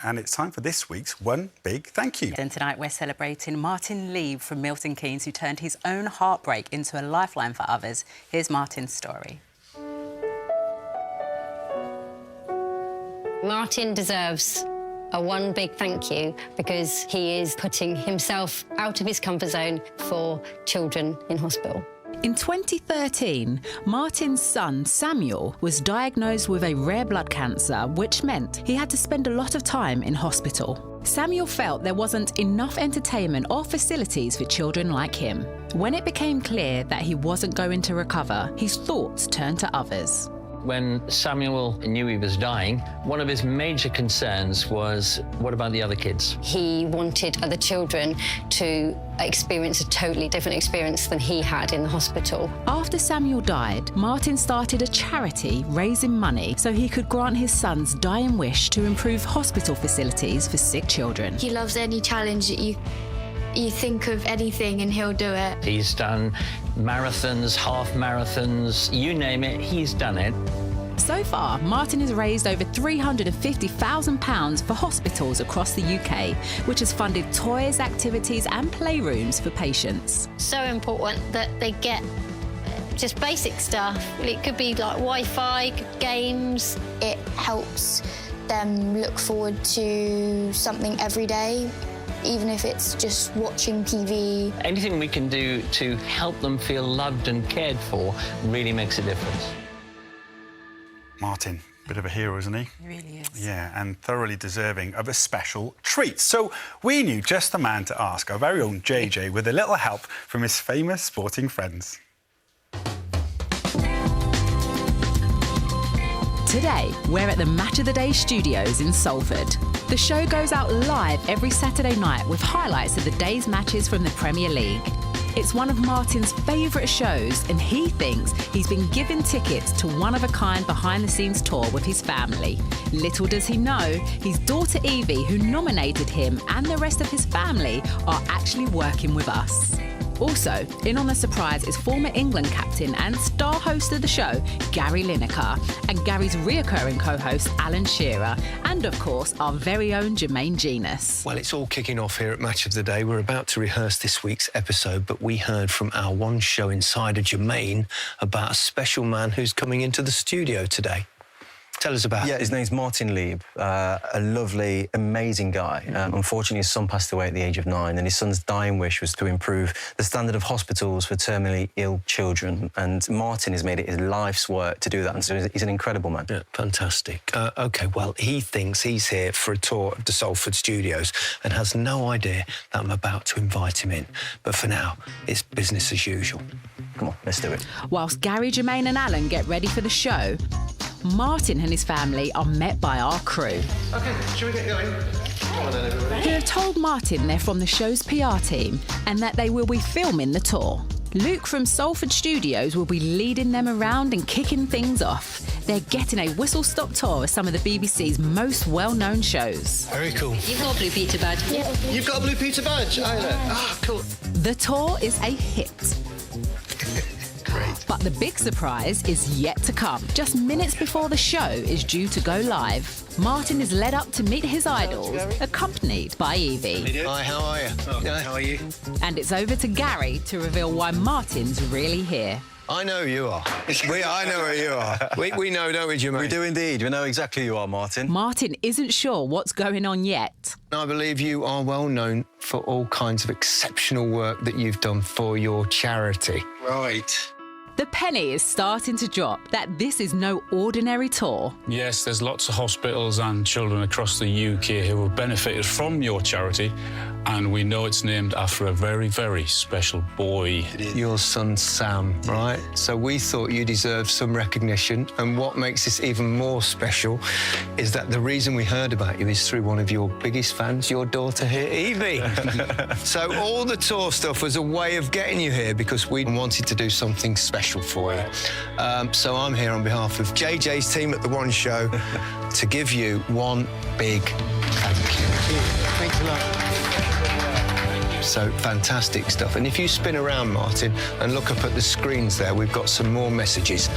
And it's time for this week's One Big Thank You. And tonight we're celebrating Martin Leib from Milton Keynes, who turned his own heartbreak into a lifeline for others. Here's Martin's story. Martin deserves a one big thank you because he is putting himself out of his comfort zone for children in hospital. In 2013, Martin's son, Samuel, was diagnosed with a rare blood cancer, which meant he had to spend a lot of time in hospital. Samuel felt there wasn't enough entertainment or facilities for children like him. When it became clear that he wasn't going to recover, his thoughts turned to others. When Samuel knew he was dying, one of his major concerns was, what about the other kids? He wanted other children to experience a totally different experience than he had in the hospital. After Samuel died, Martin started a charity raising money so he could grant his son's dying wish to improve hospital facilities for sick children. He loves any challenge that you think of anything and he'll do it. He's done marathons, half marathons, you name it, he's done it. So far, Martin has raised over £350,000 for hospitals across the UK, which has funded toys, activities and playrooms for patients. So important that they get just basic stuff. It could be like Wi-Fi, games. It helps them look forward to something every day, even if it's just watching TV. Anything we can do to help them feel loved and cared for really makes a difference. Martin, bit of a hero, isn't he? He really is. Yeah, and thoroughly deserving of a special treat. So we knew just the man to ask, our very own JJ, with a little help from his famous sporting friends. Today, we're at the Match of the Day studios in Salford. The show goes out live every Saturday night with highlights of the day's matches from the Premier League. It's one of Martin's favourite shows and he thinks he's been given tickets to one-of-a-kind behind-the-scenes tour with his family. Little does he know, his daughter Evie, who nominated him, and the rest of his family are actually working with us. Also, in on the surprise is former England captain and star host of the show, Gary Lineker, and Gary's reoccurring co-host, Alan Shearer, and of course, our very own Jermaine Genus. Well, it's all kicking off here at Match of the Day. We're about to rehearse this week's episode, but we heard from our One Show insider, Jermaine, about a special man who's coming into the studio today. Tell us about him. Yeah, his name's Martin Leib, a lovely, amazing guy. Unfortunately, his son passed away at the age of 9, and his son's dying wish was to improve the standard of hospitals for terminally ill children. And Martin has made it his life's work to do that, and so he's an incredible man. Yeah, fantastic. OK, well, he thinks he's here for a tour of the Salford studios and has no idea that I'm about to invite him in. But for now, it's business as usual. Come on, let's do it. Whilst Gary, Jermaine and Alan get ready for the show, Martin and his family are met by our crew. OK, shall we get going? Come on then, everybody. Who have told Martin they're from the show's PR team and that they will be filming the tour. Luke from Salford Studios will be leading them around and kicking things off. They're getting a whistle-stop tour of some of the BBC's most well-known shows. Very cool. You've got a Blue Peter badge. Yeah. You've got a Blue Peter badge, Ah, cool. The tour is a hit. Great. But the big surprise is yet to come. Just minutes before the show is due to go live, Martin is led up to meet his idols, accompanied by Evie. Hi, how are you? How are you? And it's over to Gary to reveal why Martin's really here. I know you are. I know where you are. We know, don't we, Jermaine? We do indeed. We know exactly who you are, Martin. Martin isn't sure what's going on yet. I believe you are well known for all kinds of exceptional work that you've done for your charity. Right. The penny is starting to drop that this is no ordinary tour. Yes, there's lots of hospitals and children across the UK who have benefited from your charity, and we know it's named after a very, very special boy. Your son, Sam, right? So we thought you deserved some recognition, and what makes this even more special is that the reason we heard about you is through one of your biggest fans, your daughter here, Evie. So all the tour stuff was a way of getting you here because we wanted to do something special for you. So I'm here on behalf of JJ's team at The One Show to give you one big thank you. Thanks a lot. So fantastic stuff. And if you spin around, Martin, and look up at the screens there, we've got some more messages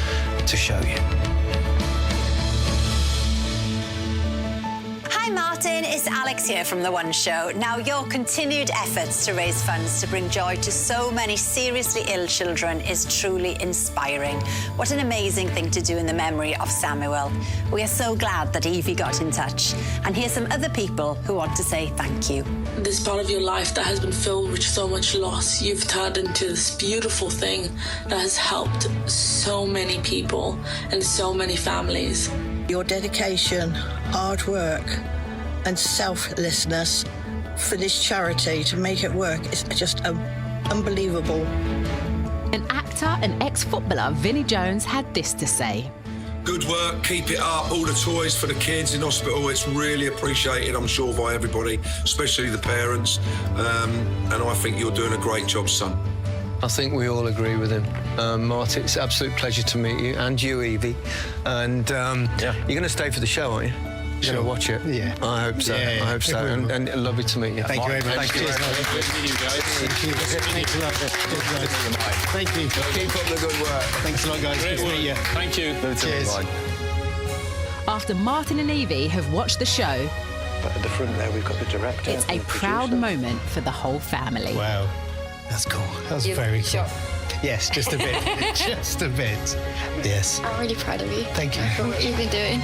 to show you. Hi, Martin. Martin, it's Alex here from The One Show. Now, your continued efforts to raise funds to bring joy to so many seriously ill children is truly inspiring. What an amazing thing to do in the memory of Samuel. We are so glad that Evie got in touch. And here's some other people who want to say thank you. This part of your life that has been filled with so much loss, you've turned into this beautiful thing that has helped so many people and so many families. Your dedication, hard work and selflessness for this charity to make it work is just unbelievable. An actor and ex-footballer, Vinnie Jones, had this to say. Good work, keep it up, all the toys for the kids in hospital, it's really appreciated, I'm sure, by everybody, especially the parents, and I think you're doing a great job, son. I think we all agree with him. Martin, it's an absolute pleasure to meet you, and you, Evie. And you're going to stay for the show, aren't you? You're going to watch it? Yeah. I hope so. Yeah, I hope so. And lovely to meet you. Thank you very much. Thank you. Thank you. Keep up the good work. Thanks a lot, guys. Great Good to work. meet you. Thank you. Cheers. After Martin and Evie have watched the show, But at the front there, we've got the director. it's a proud moment for the whole family. Wow. That's cool. That was very cool. Shocked. Yes, just a bit. Just a bit. Yes. I'm really proud of you. Thank you. For what you've been doing.